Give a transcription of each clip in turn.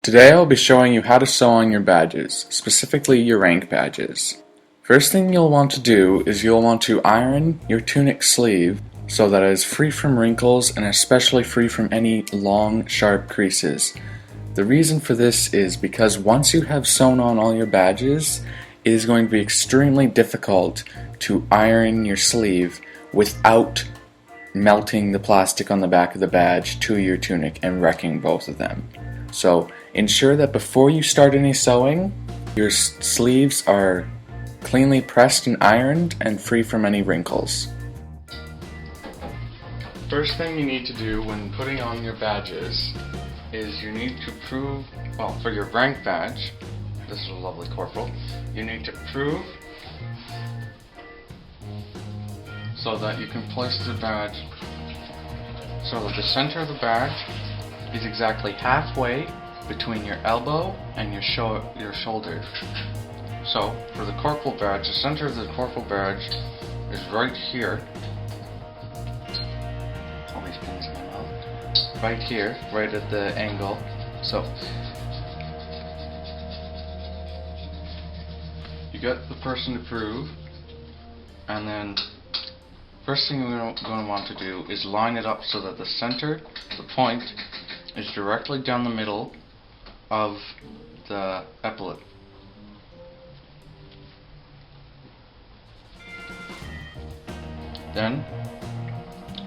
Today I'll be showing you how to sew on your badges, specifically your rank badges. First thing you'll want to do is you'll want to iron your tunic sleeve so that it is free from wrinkles and especially free from any long, sharp creases. The reason for this is because once you have sewn on all your badges, it is going to be extremely difficult to iron your sleeve without melting the plastic on the back of the badge to your tunic and wrecking both of them. So ensure that before you start any sewing, your sleeves are cleanly pressed and ironed and free from any wrinkles. First thing you need to do when putting on your badges is you need to prove, well, for your rank badge, this is a lovely corporal, you need to prove so that you can place the badge so that the center of the badge is exactly halfway between your elbow and your shoulder. So, for the corporal badge, the center of the corporal badge is right here. All these pins in my mouth. Right here, right at the angle. So, you get the person to prove, and then first thing we're going to want to do is line it up so that the center, the point, is directly down the middle of the epaulet. Then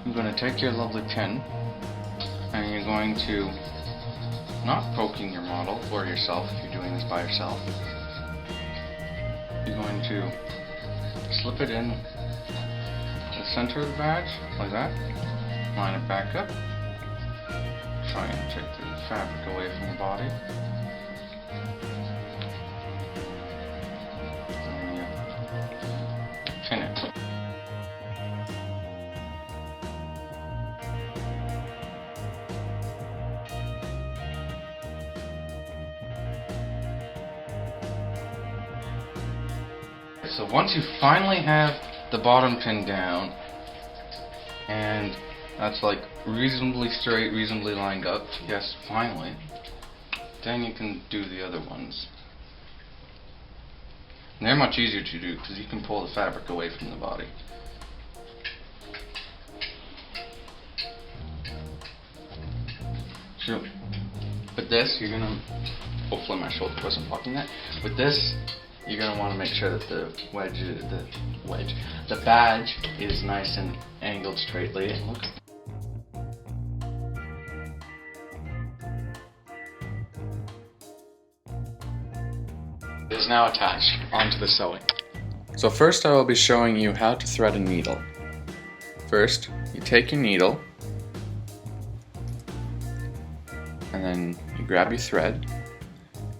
you're going to take your lovely pin and you're going to, not poking your model or yourself if you're doing this by yourself, you're going to slip it in the center of the badge like that, line it back up, try and take the fabric away from the body. And you pin it. So once you finally have the bottom pin down and that's like reasonably straight, reasonably lined up, yes, finally, then you can do the other ones. And they're much easier to do because you can pull the fabric away from the body. So with this, you're gonna, hopefully my shoulder wasn't blocking that. With this, you're going to want to make sure that the badge is nice and angled straightly. And look. It is now attached onto the sewing. So first I will be showing you how to thread a needle. First, you take your needle and then you grab your thread.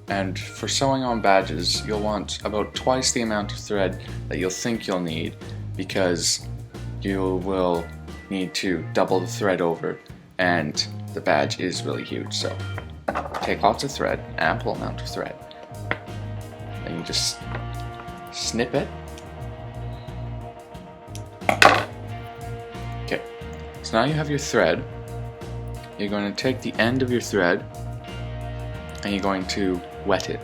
And for sewing on badges, you'll want about twice the amount of thread that you'll think you'll need because you will need to double the thread over and the badge is really huge. So take lots of thread, ample amount of thread. Then you just snip it. Okay, so now you have your thread. You're going to take the end of your thread and you're going to wet it.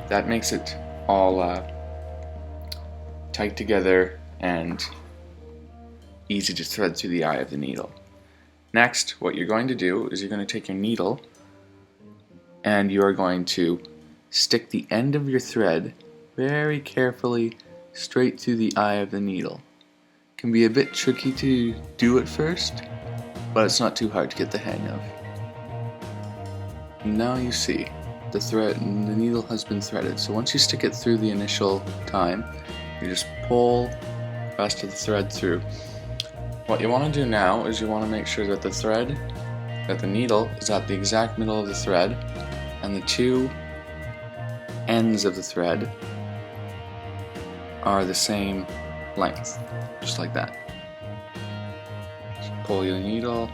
That makes it all tight together and easy to thread through the eye of the needle. Next, what you're going to do is you're going to take your needle and you are going to stick the end of your thread very carefully straight through the eye of the needle. It can be a bit tricky to do at first, but it's not too hard to get the hang of. Now you see the needle has been threaded. So once you stick it through the initial time, you just pull the rest of the thread through. What you want to do now is you want to make sure that the needle is at the exact middle of the thread and the two ends of the thread are the same length, just like that. Just pull your needle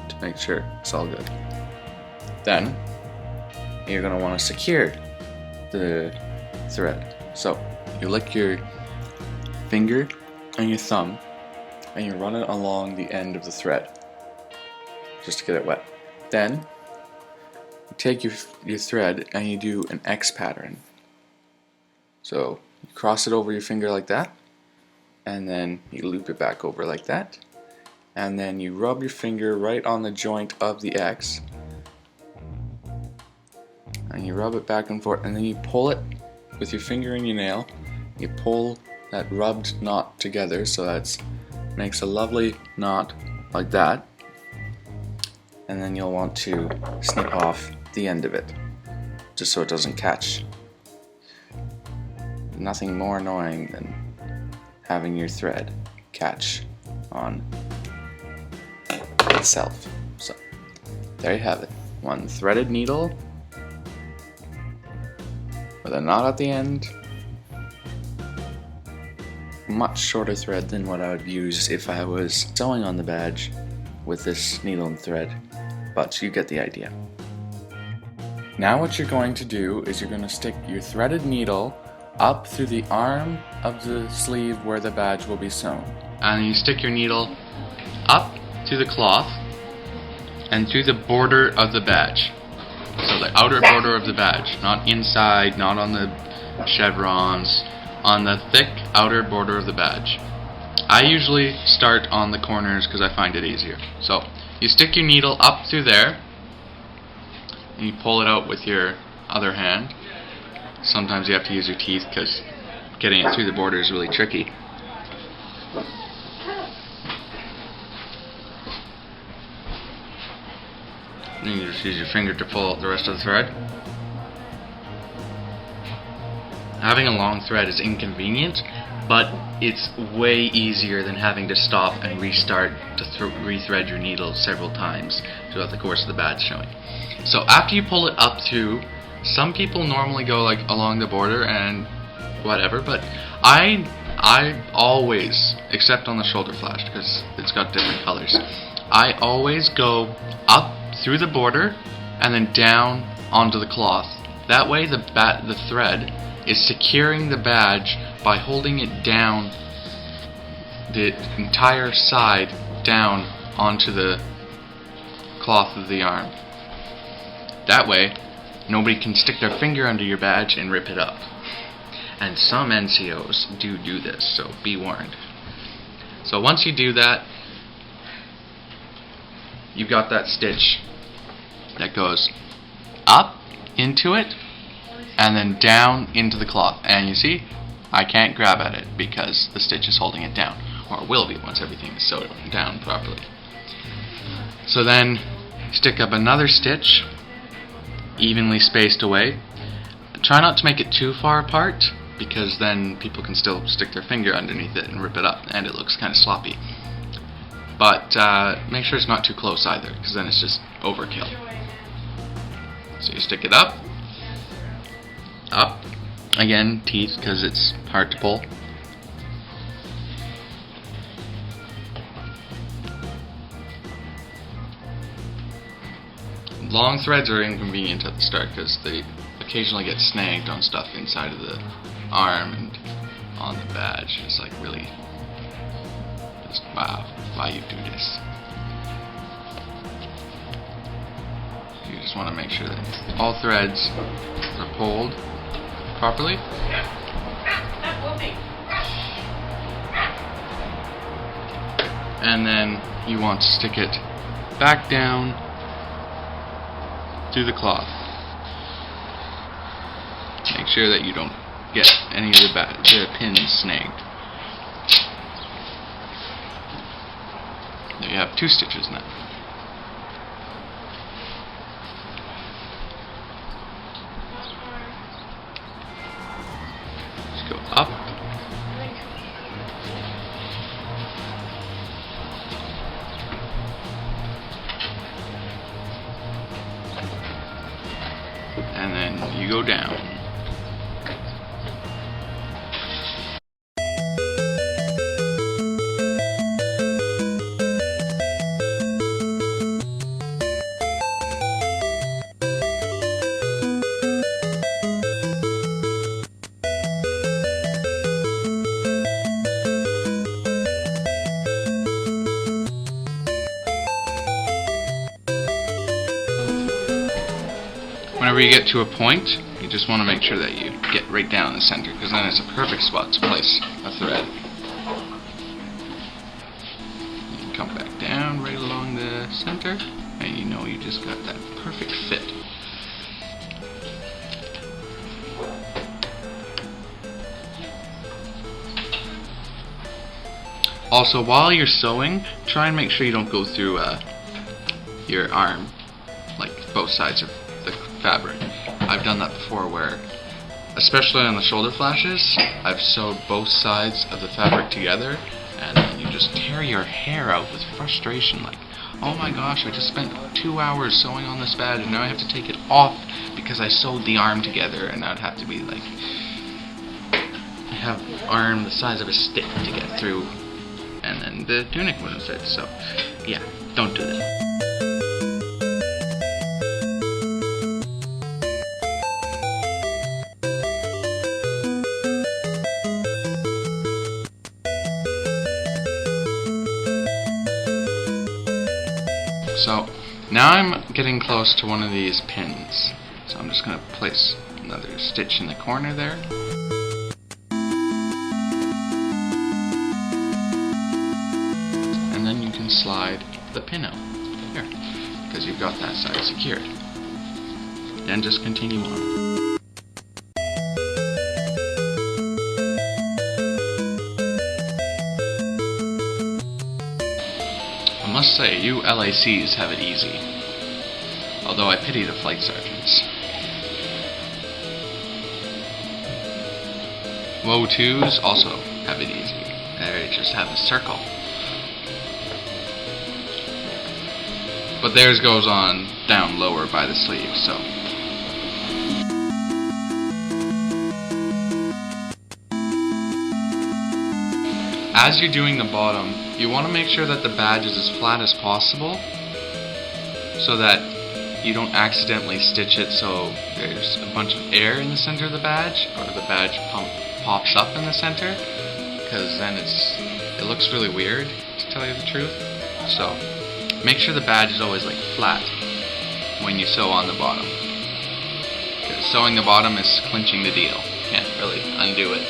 to make sure it's all good. Then you're going to want to secure the thread. So you lick your finger and your thumb and you run it along the end of the thread. just to get it wet. Then you take your thread and you do an X pattern. So you cross it over your finger like that, and then you loop it back over like that, and then you rub your finger right on the joint of the X, and you rub it back and forth, and then you pull it with your finger and your nail. You pull that rubbed knot together so that makes a lovely knot like that, and then you'll want to snip off the end of it just so it doesn't catch. Nothing more annoying than having your thread catch on itself. So there you have it, one threaded needle with a knot at the end. Much shorter thread than what I would use if I was sewing on the badge with this needle and thread, but you get the idea. Now what you're going to do is you're going to stick your threaded needle up through the arm of the sleeve where the badge will be sewn. And you stick your needle up through the cloth and through the border of the badge. So the outer border of the badge, not inside, not on the chevrons, on the thick outer border of the badge. I usually start on the corners because I find it easier. So you stick your needle up through there and you pull it out with your other hand. Sometimes you have to use your teeth because getting it through the border is really tricky. And you just use your finger to pull out the rest of the thread. Having a long thread is inconvenient, but it's way easier than having to stop and restart to rethread your needle several times throughout the course of the badge showing. So after you pull it up through, some people normally go like along the border and whatever, but I always, except on the shoulder flash because it's got different colors, I always go up through the border and then down onto the cloth. That way the thread is securing the badge by holding it down, the entire side down onto the cloth of the arm. That way nobody can stick their finger under your badge and rip it up. And some NCOs do this, so be warned. So once you do that, you've got that stitch that goes up into it and then down into the cloth. And you see, I can't grab at it because the stitch is holding it down, or it will be once everything is sewed down properly. So then stick up another stitch evenly spaced away. Try not to make it too far apart because then people can still stick their finger underneath it and rip it up and it looks kind of sloppy. But make sure it's not too close either because then it's just overkill. So you stick it up, again teeth because it's hard to pull. Long threads are inconvenient at the start because they occasionally get snagged on stuff inside of the arm and on the badge. It's like really just wow, why you do this. You just want to make sure that all threads are pulled properly. And then you want to stick it back down through the cloth. Make sure that you don't get any of the pins snagged. There you have 2 stitches now. Just go up. And then you go down. Whenever you get to a point, you just want to make sure that you get right down in the center, because then it's a perfect spot to place a thread. You can come back down right along the center, and you know you just got that perfect fit. Also, while you're sewing, try and make sure you don't go through your arm, like both sides of the fabric. I've done that before where, especially on the shoulder flashes, I've sewed both sides of the fabric together, and then you just tear your hair out with frustration, like, oh my gosh, I just spent 2 hours sewing on this badge and now I have to take it off because I sewed the arm together, and I'd have to be like, I have arm the size of a stick to get through, and then the tunic wouldn't fit. So yeah, don't do that. So now I'm getting close to one of these pins, so I'm just going to place another stitch in the corner there. And then you can slide the pin out here, because you've got that side secured. Then just continue on. I must say, you LACs have it easy, although I pity the flight sergeants. WO2s also have it easy. They just have a circle. But theirs goes on down lower by the sleeve, so. As you're doing the bottom, you want to make sure that the badge is as flat as possible so that you don't accidentally stitch it so there's a bunch of air in the center of the badge, or the badge pops up in the center, because then it looks really weird, to tell you the truth. So make sure the badge is always like flat when you sew on the bottom, because sewing the bottom is clinching the deal. Can't really undo it.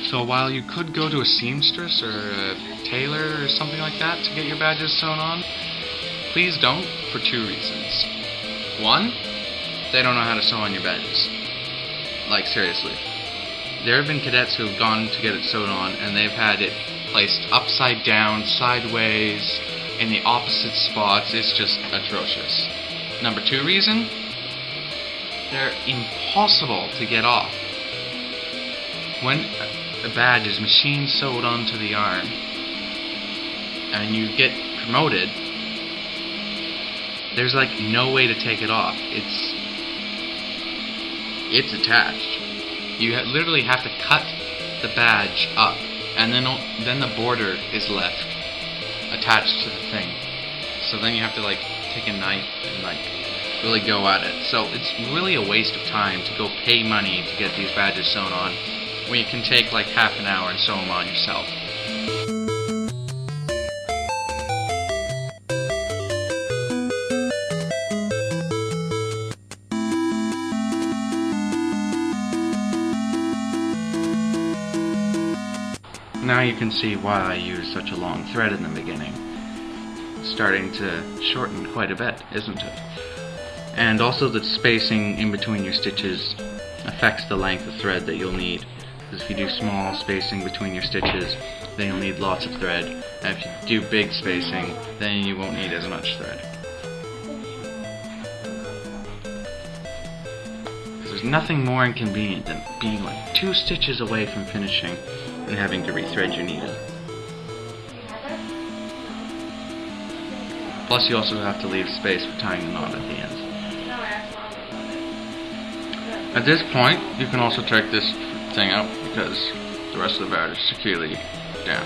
So while you could go to a seamstress or a tailor or something like that to get your badges sewn on, please don't, for 2 reasons. 1, they don't know how to sew on your badges. Like, seriously. There have been cadets who have gone to get it sewed on and they've had it placed upside down, sideways, in the opposite spots. It's just atrocious. Number 2 reason, they're impossible to get off. When a badge is machine sewed onto the arm and you get promoted, there's like no way to take it off. It's attached. You literally have to cut the badge up, and then the border is left attached to the thing. So then you have to like take a knife and like really go at it. So it's really a waste of time to go pay money to get these badges sewn on, when you can take like half an hour and sew them on yourself. Now you can see why I used such a long thread in the beginning. It's starting to shorten quite a bit, isn't it? And also the spacing in between your stitches affects the length of thread that you'll need. Because if you do small spacing between your stitches, then you'll need lots of thread. And if you do big spacing, then you won't need as much thread. There's nothing more inconvenient than being like 2 stitches away from finishing and having to rethread your needle. Plus you also have to leave space for tying the knot at the end. At this point, you can also take this thing out because the rest of the badge is securely down.